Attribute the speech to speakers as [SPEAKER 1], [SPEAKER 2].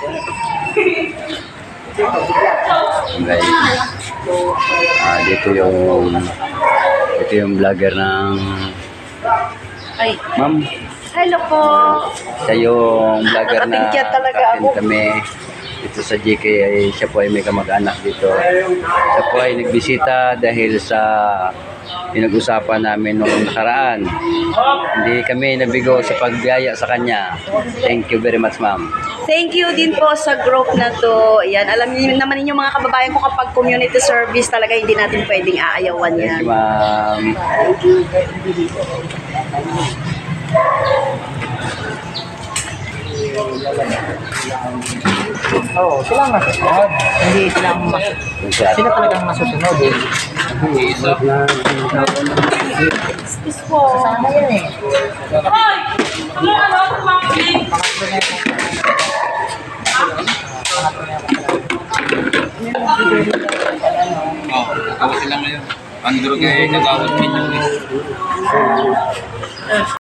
[SPEAKER 1] Guys, dito yung vlogger ng ma'am.
[SPEAKER 2] Hello po.
[SPEAKER 1] Siya yung vlogger na
[SPEAKER 2] Nakatingkad talaga
[SPEAKER 1] atin
[SPEAKER 2] ako.
[SPEAKER 1] kami dito sa GK. Siya po ay may kamag-anak dito. Siya po ay nagbisita dahil sa pinag-usapan namin noong nakaraan. Hindi kami nabigo sa pagbiyaya sa kanya. Thank you very much, ma'am.
[SPEAKER 2] Thank you din po sa group na to. Ayan, alam niyo naman ninyo mga kababayan ko, kapag community service talaga hindi natin pwedeng aayawan
[SPEAKER 1] Thank
[SPEAKER 2] yan.
[SPEAKER 1] you, ma'am.
[SPEAKER 3] Oo, sila ang masusunod. Hindi sila ang sila talagang masusunod eh.
[SPEAKER 2] Excuse po.
[SPEAKER 3] Sana yan eh.
[SPEAKER 4] Ako sila ngayon. Andrew kay nagawad minyo.